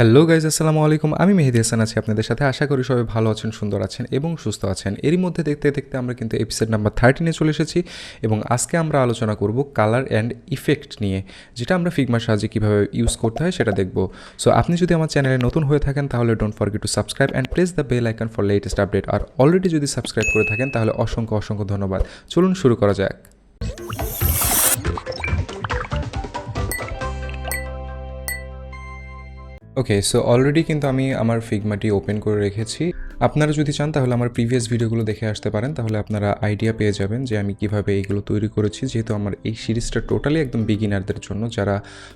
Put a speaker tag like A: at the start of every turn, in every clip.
A: Hello guys, আসসালামু আলাইকুম। আমি মেহেদি হাসান আছি আপনাদের সাথে। আশা করি সবাই ভালো আছেন, সুন্দর আছেন এবং সুস্থ আছেন। এরই মধ্যে দেখতে দেখতে আমরা কিন্তু এপিসোড নাম্বার 13-এ চলে এসেছি এবং আজকে আমরা আলোচনা করব কালার অ্যান্ড ইফেক্ট নিয়ে, যেটা আমরা ফিগমার সাহায্যে কীভাবে ইউজ করতে হয় সেটা দেখব। সো আপনি যদি আমার চ্যানেলে নতুন হয়ে থাকেন তাহলে don't forget to subscribe and press the bell icon for latest update. আর অলরেডি যদি সাবস্ক্রাইব করে থাকেন তাহলে অসংখ্য অসংখ্য ধন্যবাদ। চলুন শুরু করা যাক। ওকে, সো অলরেডি কিন্তু আমি আমার ফিগমাটি ওপেন করে রেখেছি। আপনারা যদি চান তাহলে আমার প্রিভিয়াস ভিডিওগুলো দেখে আসতে পারেন, তাহলে আপনারা আইডিয়া পেয়ে যাবেন যে আমি কিভাবে এইগুলো তৈরি করেছি। যেহেতু আমার এই সিরিজটা টোটালি একদম বিগিনারদের জন্য, যারা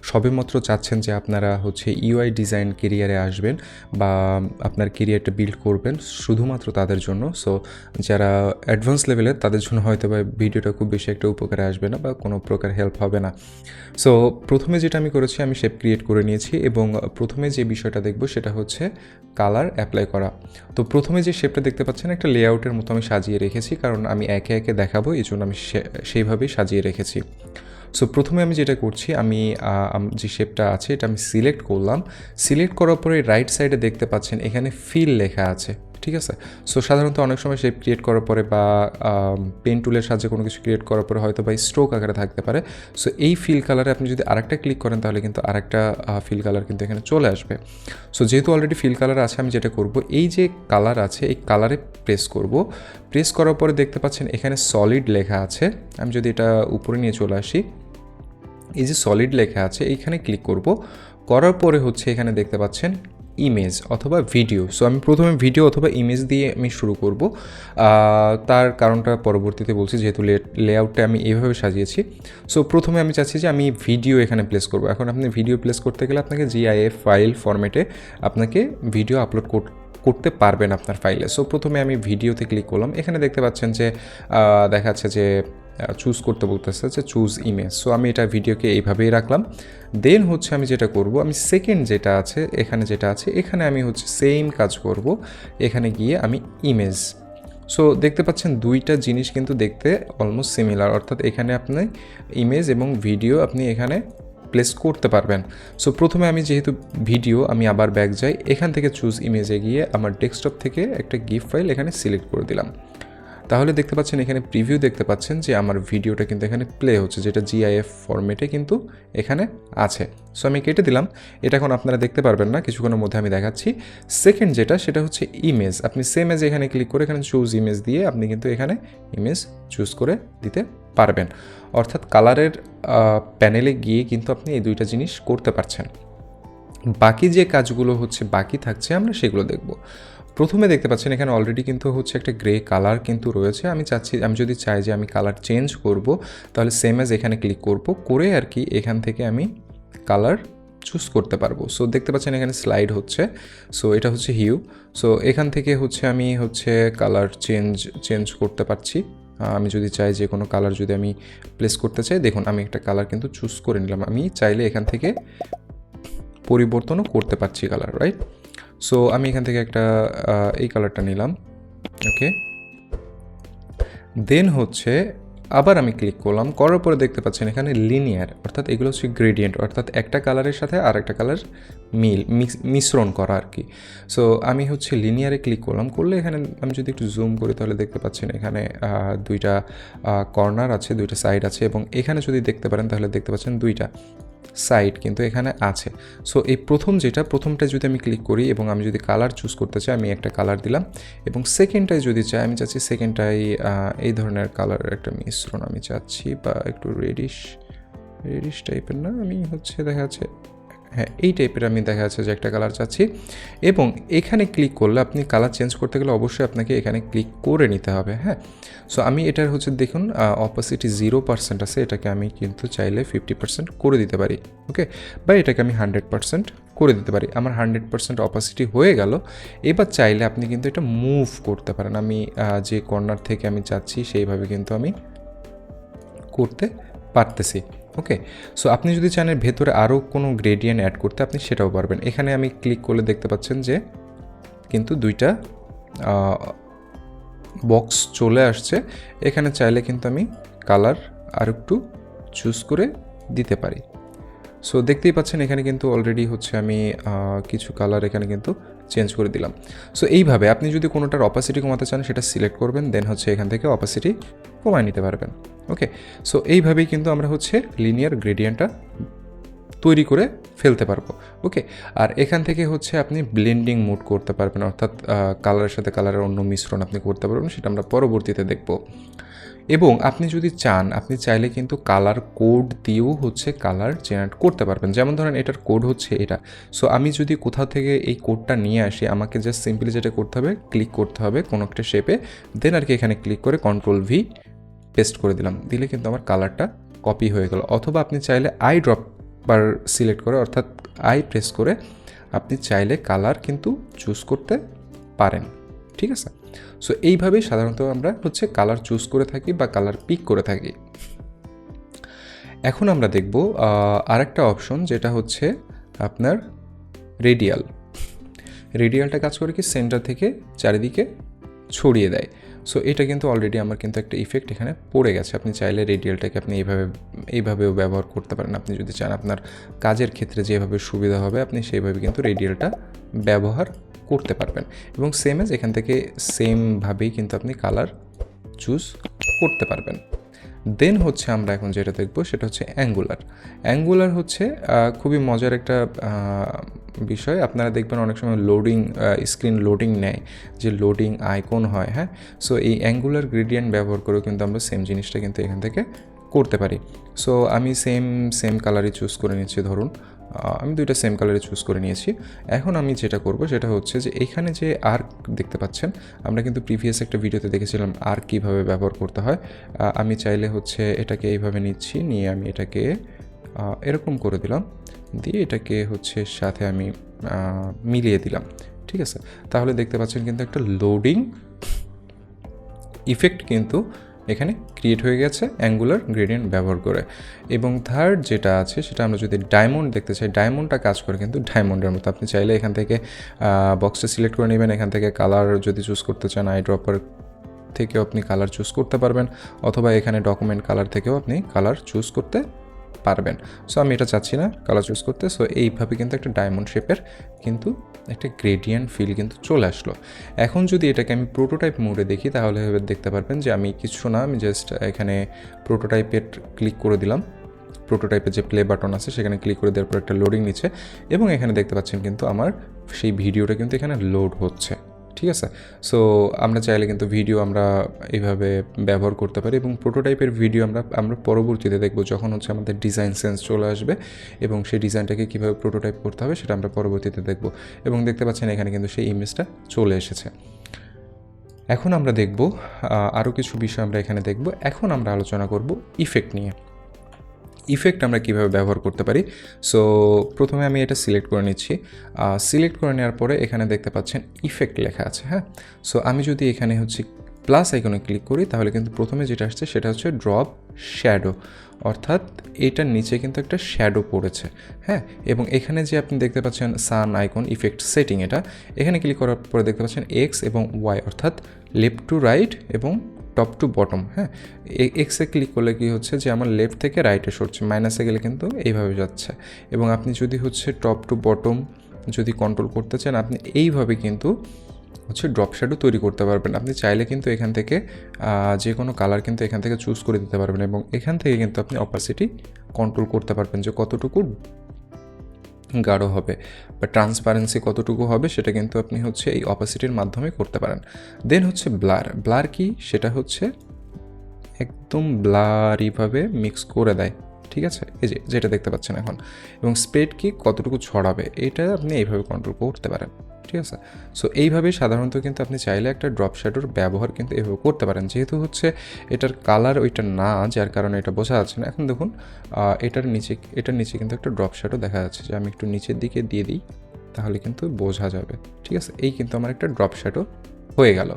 A: সবেমাত্র চাচ্ছেন যে আপনারা ইউআই ডিজাইন কেরিয়ারে আসবেন বা আপনার কেরিয়ারটা বিল্ড করবেন, শুধুমাত্র তাদের জন্য। সো যারা অ্যাডভান্স লেভেলের তাদের জন্য হয়তো বা ভিডিওটা খুব বেশি একটা উপকারে আসবে না বা কোনো প্রকার হেল্প হবে না। সো প্রথমে যেটা আমি করেছি, আমি শেপ ক্রিয়েট করে নিয়েছি এবং প্রথমে যে বিষয়টা দেখব সেটা হচ্ছে কালার অ্যাপ্লাই করা। তো প্রথমে যে শেপটা দেখতে পাচ্ছেন একটা লেআউটের মতো আমি সাজিয়ে রেখেছি, কারণ আমি একে একে দেখাবো, এই জন্য আমি সেইভাবেই সাজিয়ে রেখেছি। সো প্রথমে আমি যেটা করছি, আমি যে শেপটা আছে এটা আমি সিলেক্ট করলাম। সিলেক্ট করার পরে রাইট সাইডে দেখতে পাচ্ছেন এখানে ফিল লেখা আছে, ঠিক আছে। সো সাধারণত অনেক সময় শেপ ক্রিয়েট করার পরে বা পেন টুলের সাহায্যে কোনো কিছু ক্রিয়েট করার পরে হয়তো বা স্ট্রোক আকারে থাকতে পারে। সো এই ফিল কালারে আপনি যদি আরেকটা ক্লিক করেন তাহলে কিন্তু আরেকটা ফিল কালার কিন্তু এখানে চলে আসবে। সো যেহেতু অলরেডি ফিল কালার আছে, আমি যেটা করব, এই যে কালার আছে এই কালারে প্রেস করব। প্রেস করার পরে দেখতে পাচ্ছেন এখানে সলিড লেখা আছে। আমি যদি এটা উপরে নিয়ে চলে আসি, এই যে সলিড লেখা আছে এইখানে ক্লিক করব। করার পরে এখানে দেখতে পাচ্ছেন ইমেজ অথবা ভিডিও। সো আমি প্রথমে ভিডিও অথবা ইমেজ দিয়ে আমি শুরু করব। তার কারণটা পরবর্তীতে বলছি, যেহেতু লেআউটটা আমি এইভাবে সাজিয়েছি। সো প্রথমে আমি চাচ্ছি যে আমি ভিডিও এখানে প্লেস করব। এখন আপনি ভিডিও প্লেস করতে গেলে আপনাকে জিআইএফ ফাইল ফরম্যাটে আপনাকে ভিডিও আপলোড করতে পারবেন আপনার ফাইলে। সো প্রথমে আমি ভিডিওতে ক্লিক করলাম। এখানে দেখতে পাচ্ছেন যে দেখাচ্ছে যে চুজ করতে বলতেছে যে চুজ ইমেজ। সো আমি এটা ভিডিওকে এইভাবেই রাখলাম। দেন আমি যেটা করব, আমি সেকেন্ড যেটা আছে এখানে আমি সেম কাজ করব। এখানে গিয়ে আমি ইমেজ। সো দেখতে পাচ্ছেন দুইটা জিনিস কিন্তু দেখতে অলমোস্ট সিমিলার, অর্থাৎ এখানে আপনি ইমেজ এবং ভিডিও আপনি এখানে প্লেস করতে পারবেন। সো প্রথমে আমি যেহেতু ভিডিও, আমি আবার ব্যাক যাই, এখান থেকে চুজ ইমেজে গিয়ে আমার ডেস্কটপ থেকে একটা গিফ ফাইল এখানে সিলেক্ট করে দিলাম। তাহলে দেখতে পাচ্ছেন এখানে প্রিভিউ দেখতে পাচ্ছেন যে আমার ভিডিওটা কিন্তু এখানে প্লে হচ্ছে, যেটা জিআইএফ ফরম্যাটে কিন্তু এখানে আছে। সো আমি কেটে দিলাম। এটা এখন আপনারা দেখতে পারবেন না, কিছুক্ষণের মধ্যে আমি দেখাচ্ছি। সেকেন্ড সেটা হচ্ছে ইমেজ। আপনি সেম এজ এখানে ক্লিক করে এখানে চুজ ইমেজ দিয়ে আপনি কিন্তু এখানে ইমেজ চুজ করে দিতে পারবেন। অর্থাৎ কালারের প্যানেলে গিয়ে কিন্তু আপনি এই দুইটা জিনিস করতে পারছেন। বাকি যে কাজগুলো বাকি থাকছে আমরা সেগুলো দেখব। প্রথমে দেখতে পাচ্ছেন এখানে অলরেডি কিন্তু একটা গ্রে কালার কিন্তু রয়েছে। আমি যদি চাই যে আমি কালার চেঞ্জ করব, তাহলে সেম অ্যাজ এখানে ক্লিক করব, করে আর কি এখান থেকে আমি কালার চুজ করতে পারবো। সো দেখতে পাচ্ছেন এখানে স্লাইড হচ্ছে। সো এটা হিউ। সো এখান থেকে আমি কালার চেঞ্জ করতে পারছি। আমি যদি চাই যে কোনো কালার যদি আমি প্লেস করতে চাই, দেখুন আমি একটা কালার কিন্তু চুজ করে নিলাম। আমি চাইলে এখান থেকে পরিবর্তনও করতে পারছি কালার, রাইট। সো আমি এখান থেকে একটা এই কালারটা নিলাম, ওকে। দেন আবার আমি ক্লিক করলাম, করার পরে দেখতে পাচ্ছেন এখানে লিনিয়ার, অর্থাৎ এগুলো গ্রেডিয়েন্ট, অর্থাৎ একটা কালারের সাথে আর একটা কালার মিশ্রণ করা আর কি। সো আমি লিনিয়ারে ক্লিক করলে এখানে আমি যদি একটু জুম করি তাহলে দেখতে পাচ্ছেন এখানে দুইটা কর্নার আছে, দুইটা সাইড আছে, এবং এখানে যদি দেখতে পারেন তাহলে দেখতে পাচ্ছেন দুইটা সাইড কিন্তু এখানে আছে। সো এই প্রথমটা যদি আমি ক্লিক করি এবং আমি যদি কালার চুজ করতে চাই, আমি একটা কালার দিলাম, এবং সেকেন্ডটায় যদি চাই, আমি চাচ্ছি সেকেন্ডটায় এই ধরনের কালারের একটা মিশ্রণ আমি চাচ্ছি, বা একটু রেডিশ টাইপের না, আমি দেখা যাচ্ছে হ্যাঁ এই টাইপের আমি দেখা যাচ্ছে যে একটা কালার চাচ্ছি। এবং এখানে ক্লিক করলে আপনি কালার চেঞ্জ করতে গেলে অবশ্যই আপনাকে এখানে ক্লিক করে নিতে হবে, হ্যাঁ। সো আমি এটার দেখুন অপাসিটি 0% আছে, এটাকে আমি কিন্তু চাইলে 50% করে দিতে পারি, ওকে, বা এটাকে আমি 100% করে দিতে পারি। আমার 100% অপাসিটি হয়ে গেল। এবার চাইলে আপনি কিন্তু এটা মুভ করতে পারেন। আমি যে কর্নার থেকে আমি চাচ্ছি সেইভাবে কিন্তু আমি করতে পারতেছি, ওকে। সো আপনি যদি চান এর ভেতরে আরও কোনো গ্রেডিয়েন্ট অ্যাড করতে, আপনি সেটাও পারবেন। এখানে আমি ক্লিক করলে দেখতে পাচ্ছেন যে কিন্তু দুইটা বক্স চলে আসছে। এখানে চাইলে কিন্তু আমি কালার আর একটু চুজ করে দিতে পারি। সো দেখতেই পাচ্ছেন এখানে কিন্তু অলরেডি হচ্ছে আমি কিছু কালার এখানে কিন্তু চেঞ্জ করে দিলাম। সো এইভাবে আপনি যদি কোনোটার অপাসিটি কমাতে চান সেটা সিলেক্ট করবেন, দেন হচ্ছে এখান থেকে অপাসিটি কমায় নিতে পারবেন। ওকে, সো এইভাবেই কিন্তু আমরা হচ্ছে লিনিয়ার গ্রেডিয়েন্টটা তৈরি করে ফেলতে পারবো। ওকে, আর এখান থেকে হচ্ছে আপনি ব্লেন্ডিং মোড করতে পারবেন, অর্থাৎ কালারের সাথে কালারের অন্য মিশ্রণ আপনি করতে পারবেন, সেটা আমরা পরবর্তীতে দেখব। এবং আপনি যদি চান, আপনি চাইলে কিন্তু কালার কোড দিয়েও হচ্ছে কালার জেনারেট করতে পারবেন। যেমন ধরেন এটার কোড হচ্ছে এটা। সো আমি যদি কোথাও থেকে এই কোডটা নিয়ে আসি, আমাকে জাস্ট সিম্পলি যেটা করতে হবে, ক্লিক করতে হবে কোনো একটা শেপে, দেন আর কি এখানে ক্লিক করে Ctrl+V পেস্ট করে দিলাম, দিলে কিন্তু আমার কালারটা কপি হয়ে গেল। অথবা আপনি চাইলে আই ড্রপ বার সিলেক্ট করে, অর্থাৎ আই প্রেস করে আপনি চাইলে কালার কিন্তু চুজ করতে পারেন। ঠিক আছে, সো এইভাবেই সাধারণত আমরা হচ্ছে কালার চুজ করে থাকি বা কালার পিক করে থাকি। এখন আমরা দেখব আরেকটা অপশন, যেটা হচ্ছে আপনার রেডিয়ালটা কাজ করে কি সেন্টার থেকে চারিদিকে ছড়িয়ে দেয়। সো এটা কিন্তু অলরেডি আমার কিন্তু একটা ইফেক্ট এখানে পড়ে গেছে। আপনি চাইলে রেডিয়ালটাকে আপনি এইভাবেও ব্যবহার করতে পারেন। আপনি যদি চান আপনার কাজের ক্ষেত্রে যেভাবে সুবিধা হবে আপনি সেইভাবে কিন্তু রেডিয়ালটা ব্যবহার করতে পারবেন। এবং সেম এজ এখান থেকে সেমভাবেই কিন্তু আপনি কালার চুজ করতে পারবেন। দেন হচ্ছে আমরা এখন যেটা দেখব সেটা হচ্ছে অ্যাঙ্গুলার হচ্ছে খুবই মজার একটা বিষয়। আপনারা দেখবেন অনেক সময় স্ক্রিন লোডিং নেয়, যে লোডিং আইকন হয়, হ্যাঁ। সো এই অ্যাঙ্গুলার গ্রেডিয়েন্ট ব্যবহার করেও কিন্তু আমরা সেম জিনিসটা কিন্তু এখান থেকে করতে পারি। সো আমি সেম কালারই চুজ করে নিচ্ছি, ধরুন আমি দুইটা সেম কালারে চুজ করে নিয়েছি। এখন আমি যেটা করব সেটা হচ্ছে যে এখানে যে আর্ক দেখতে পাচ্ছেন, আমরা কিন্তু প্রিভিয়াস একটা ভিডিওতে দেখেছিলাম আর্ক কীভাবে ব্যবহার করতে হয়। আমি চাইলে হচ্ছে এটাকে এইভাবে নিচ্ছি, নিয়ে আমি এটাকে এরকম করে দিলাম, দিয়ে এটাকে হচ্ছে সাথে আমি মিলিয়ে দিলাম। ঠিক আছে, তাহলে দেখতে পাচ্ছেন কিন্তু একটা লোডিং ইফেক্ট কিন্তু এখানে ক্রিয়েট হয়ে গেছে অ্যাঙ্গুলার গ্রেডিয়েন্ট ব্যবহার করে। এবং থার্ড যেটা আছে সেটা আমরা যদি ডায়মন্ড দেখতে চাই, ডায়মন্ডটা কাজ করে কিন্তু ডায়মন্ডের মতো। আপনি চাইলে এখান থেকে বক্সটা সিলেক্ট করে নেবেন, এখান থেকে কালার যদি চুজ করতে চান আই ড্রপার থেকেও আপনি কালার চুজ করতে পারবেন, অথবা এখানে ডকুমেন্ট কালার থেকেও আপনি কালার চুজ করতে পারবেন। সো আমি এটা চাচ্ছি না কালার চুজ করতে। সো এইভাবে কিন্তু একটা ডায়মন্ড শেপের কিন্তু একটা গ্রেডিয়েন্ট ফিল কিন্তু চলে আসলো। এখন যদি এটাকে আমি প্রোটোটাইপ মোডে দেখি তাহলে দেখতে পারবেন যে আমি কিছু না, আমি জাস্ট এখানে প্রোটোটাইপের ক্লিক করে দিলাম। প্রোটোটাইপের যে প্লে বাটন আছে সেখানে ক্লিক করে দেওয়ার পর একটা লোডিং নিচ্ছে, এবং এখানে দেখতে পাচ্ছেন কিন্তু আমার সেই ভিডিওটা কিন্তু এখানে লোড হচ্ছে। ঠিক আছে, সো আমরা চাইলে কিন্তু ভিডিও আমরা এইভাবে ব্যবহার করতে পারি, এবং প্রোটোটাইপের ভিডিও আমরা পরবর্তীতে দেখব, যখন হচ্ছে আমাদের ডিজাইন সেন্স চলে আসবে এবং সেই ডিজাইনটাকে কীভাবে প্রোটোটাইপ করতে হবে সেটা আমরা পরবর্তীতে দেখব। এবং দেখতে পাচ্ছেন এখানে কিন্তু সেই ইমেজটা চলে এসেছে। এখন আমরা দেখব আরও কিছু বিষয় আমরা এখানে দেখব। এখন আমরা আলোচনা করব ইফেক্ট নিয়ে। ইফেক্ট আমরা কীভাবে ব্যবহার করতে পারি। সো প্রথমে আমি এটা সিলেক্ট করে নিচ্ছি। সিলেক্ট করে নেওয়ার পরে এখানে দেখতে পাচ্ছেন ইফেক্ট লেখা আছে, হ্যাঁ। সো আমি যদি এখানে হচ্ছে প্লাস আইকনে ক্লিক করি তাহলে কিন্তু প্রথমে যেটা আসছে সেটা হচ্ছে ড্রপ শ্যাডো, অর্থাৎ এটার নিচে কিন্তু একটা শ্যাডো পড়েছে, হ্যাঁ। এবং এখানে যে আপনি দেখতে পাচ্ছেন সান আইকন ইফেক্ট সেটিং, এখানে ক্লিক করার পরে দেখতে পাচ্ছেন এক্স এবং ওয়াই, অর্থাৎ লেফট টু রাইট এবং টপ টু বটম, হ্যাঁ। এক্সে ক্লিক করলে কি হচ্ছে যে আমার লেফট থেকে রাইটে সরছে, মাইনাসে গেলে কিন্তু এইভাবে যাচ্ছে। এবং আপনি যদি হচ্ছে টপ টু বটম যদি কন্ট্রোল করতে চান আপনি এইভাবে কিন্তু হচ্ছে ড্রপ শ্যাডো তৈরি করতে পারবেন। আপনি চাইলে কিন্তু এখান থেকে যে কোনো কালার কিন্তু এখান থেকে চুজ করে দিতে পারবেন, এবং এখান থেকে কিন্তু আপনি অপাসিটি কন্ট্রোল করতে পারবেন যে কতটুকু গাঢ় হবে বা ট্রান্সপারেন্সি কতটুকু হবে, সেটা কিন্তু আপনি হচ্ছে এই অপাসিটির মাধ্যমে করতে পারেন। দেন হচ্ছে ব্লার কি, সেটা হচ্ছে একদম ব্লারিভাবে মিক্স করে দেয়, ঠিক আছে, এই যেটা দেখতে পাচ্ছেন এখন। এবং স্প্রেড কি কতটুকু ছড়াবে এটা আপনি এইভাবে কন্ট্রোল করতে পারেন, ঠিক আছে। সো এইভাবে সাধারণত কিন্তু আপনি চাইলে একটা ড্রপ শ্যাডোর ব্যবহার কিন্তু এইভাবে করতে পারেন। যেহেতু হচ্ছে এটার কালার ওইটা না, যার কারণে এটা বোঝা যাচ্ছে না। এখন দেখুন এটার নিচে কিন্তু একটা ড্রপ শ্যাডো দেখা যাচ্ছে, যে আমি একটু নিচের দিকে দিয়ে দিই তাহলে কিন্তু বোঝা যাবে, ঠিক আছে। এই কিন্তু আমার একটা ড্রপ শ্যাডো হয়ে গেল।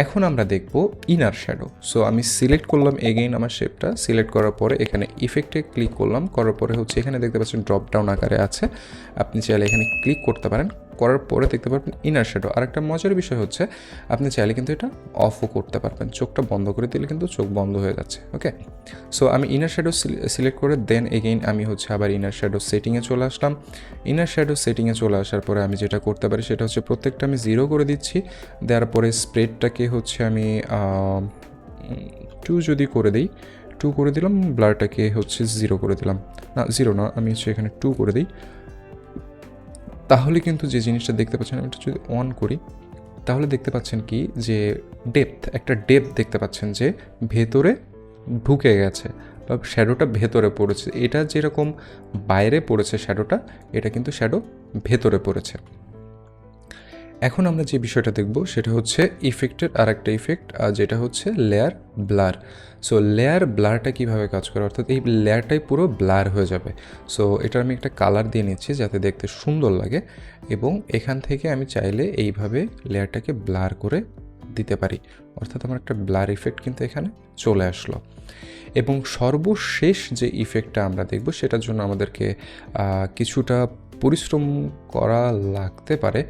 A: এখন আমরা দেখব ইনার শ্যাডো। সো আমি সিলেক্ট করলাম এগেইন আমার শেপটা, সিলেক্ট করার পরে এখানে ইফেক্টে ক্লিক করলাম, করার পরে হচ্ছে এখানে দেখতে পাচ্ছেন ড্রপ ডাউন আকারে আছে, আপনি চাইলে এখানে ক্লিক করতে পারেন, করার পরে দেখতে পারবেন ইনার শ্যাডো। আর একটা মজার বিষয় হচ্ছে আপনি চাইলে কিন্তু এটা অফও করতে পারবেন, চোখটা বন্ধ করে দিলে কিন্তু চোখ বন্ধ হয়ে যাচ্ছে। ওকে, সো আমি ইনার শ্যাডো সিলেক্ট করে দেন এগেইন আমি হচ্ছে আবার ইনার শ্যাডো সেটিংয়ে চলে আসলাম। ইনার শ্যাডো সেটিংয়ে চলে আসার পরে আমি যেটা করতে পারি সেটা হচ্ছে প্রত্যেকটা আমি 0 করে দিচ্ছি। দেওয়ার পরে স্প্রেডটাকে হচ্ছে আমি 2 যদি করে দিই, 2 করে দিলাম। ব্লারটাকে হচ্ছে 0 করে দিলাম, না 0 না, আমি হচ্ছে এখানে 2 করে দিই। তাহলে কিন্তু যে জিনিসটা দেখতে পাচ্ছেন, আমি এটা যদি অন করি তাহলে দেখতে পাচ্ছেন কি যে একটা ডেপথ দেখতে পাচ্ছেন যে ভেতরে ঢুকে গেছে বা শ্যাডোটা ভেতরে পড়েছে। এটা যেরকম বাইরে পড়েছে শ্যাডোটা, এটা কিন্তু শ্যাডো ভেতরে পড়েছে। এখন আমরা যে বিষয়টা দেখব সেটা হচ্ছে ইফেক্টের আর একটা ইফেক্ট, যেটা হচ্ছে লেয়ার ব্লার। সো লেয়ার ব্লারটা কীভাবে কাজ করে, অর্থাৎ এই লেয়ারটাই পুরো ব্লার হয়ে যাবে। সো এটার আমি একটা কালার দিয়ে নিচ্ছি যাতে দেখতে সুন্দর লাগে, এবং এখান থেকে আমি চাইলে এইভাবে লেয়ারটাকে ব্লার করে দিতে পারি, অর্থাৎ আমার একটা ব্লার ইফেক্ট কিন্তু এখানে চলে আসলো। এবং সর্বশেষ যে ইফেক্টটা আমরা দেখব সেটার জন্য আমাদেরকে কিছুটা পরিশ্রম করা লাগতে পারে।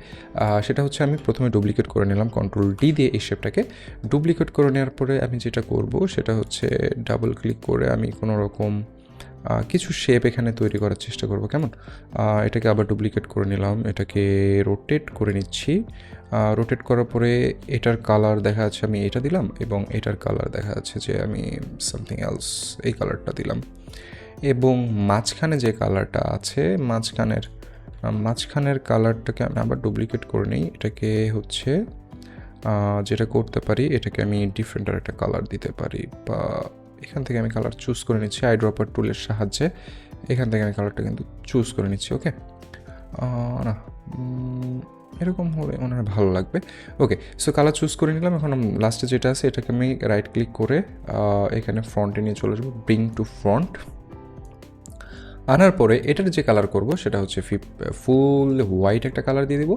A: সেটা হচ্ছে আমি প্রথমে ডুপ্লিকেট করে নিলাম, কন্ট্রোল ডি দিয়ে এই শেপটাকে ডুপ্লিকেট করে নেওয়ার পরে আমি যেটা করব সেটা হচ্ছে ডাবল ক্লিক করে আমি কোনো রকম কিছু শেপ এখানে তৈরি করার চেষ্টা করব। কেমন, এটাকে আবার ডুপ্লিকেট করে নিলাম, এটাকে রোটেট করে নিচ্ছি। রোটেট করার পরে এটার কালার দেখা যাচ্ছে আমি এটা দিলাম, এবং এটার কালার দেখা যাচ্ছে যে আমি সামথিং এলস এই কালারটা দিলাম। এবং মাঝখানে যে কালারটা আছে মাঝখানের কালারটাকে আমি আবার ডুপ্লিকেট করে নিই। এটাকে হচ্ছে যেটা করতে পারি, এটাকে আমি ডিফারেন্ট আর একটা কালার দিতে পারি, বা এখান থেকে আমি কালার চুজ করে নিচ্ছি আইড্রপার টুলের সাহায্যে। এখান থেকে আমি কালারটা কিন্তু চুজ করে নিচ্ছি। ওকে, না এরকম হলে মনে হয় ভালো লাগবে। ওকে, সো কালার চুজ করে নিলাম। এখন লাস্টে যেটা আছে এটাকে আমি রাইট ক্লিক করে এখানে ফ্রন্টে নিয়ে চলে যাবো, ব্রিং টু ফ্রন্ট। আনার পরে এটার যে কালার করব সেটা হচ্ছে ফুল হোয়াইট একটা কালার দিয়ে দিব।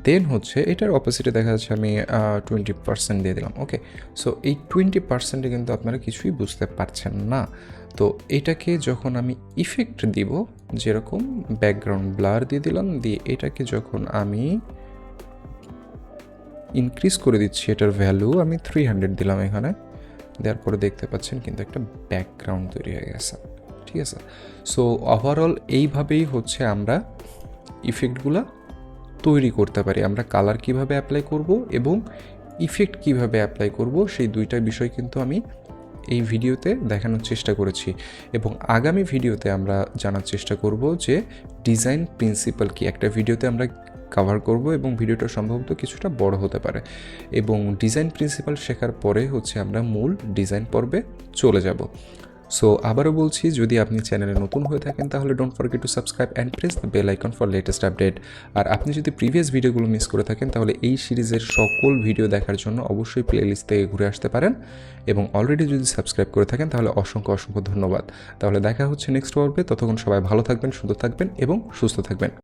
A: দেন হচ্ছে এটার অপোজিটে দেখা যাচ্ছে আমি 20% দিয়ে দিলাম। ওকে, সো এই 20%-এ কিন্তু আপনারা কিছুই বুঝতে পারছেন না। তো এটাকে যখন আমি ইফেক্ট দিব, যেরকম ব্যাকগ্রাউন্ড ব্লার দিয়ে দিলাম, দিয়ে এটাকে যখন আমি ইনক্রিজ করে দিচ্ছি, এটার ভ্যালু আমি 300 দিলাম এখানে, দেওয়ার পরে দেখতে পাচ্ছেন কিন্তু একটা ব্যাকগ্রাউন্ড তৈরি হয়ে গেছে। ঠিক আছে, সো ওভারঅল এইভাবেই হচ্ছে আমরা ইফেক্টগুলো তৈরি করতে পারি। আমরা কালার কিভাবে অ্যাপ্লাই করব এবং ইফেক্ট কিভাবে অ্যাপ্লাই করব, সেই দুইটা বিষয় কিন্তু আমি এই ভিডিওতে দেখানোর চেষ্টা করেছি, এবং আগামী ভিডিওতে আমরা জানার চেষ্টা করব যে ডিজাইন প্রিন্সিপাল কি। একটা ভিডিওতে আমরা কভার করব এবং ভিডিওটা সম্ভবত কিছুটা বড় হতে পারে, এবং ডিজাইন প্রিন্সিপাল শেখার পরে হচ্ছে আমরা মূল ডিজাইন পর্বে চলে যাব। সো আবারও বলছি, যদি আপনি চ্যানেলে নতুন হয়ে থাকেন তাহলে don't forget to subscribe and press the bell icon for latest update. আর আপনি যদি প্রিভিয়াস ভিডিওগুলো মিস করে থাকেন তাহলে এই সিরিজের সকল ভিডিও দেখার জন্য অবশ্যই প্লেলিস্ট থেকে ঘুরে আসতে পারেন, এবং অলরেডি যদি সাবস্ক্রাইব করে থাকেন তাহলে অসংখ্য অসংখ্য ধন্যবাদ। তাহলে দেখা হচ্ছে নেক্সট পর্বে, ততক্ষণ সবাই ভালো থাকবেন, সুন্দর থাকবেন এবং সুস্থ থাকবেন।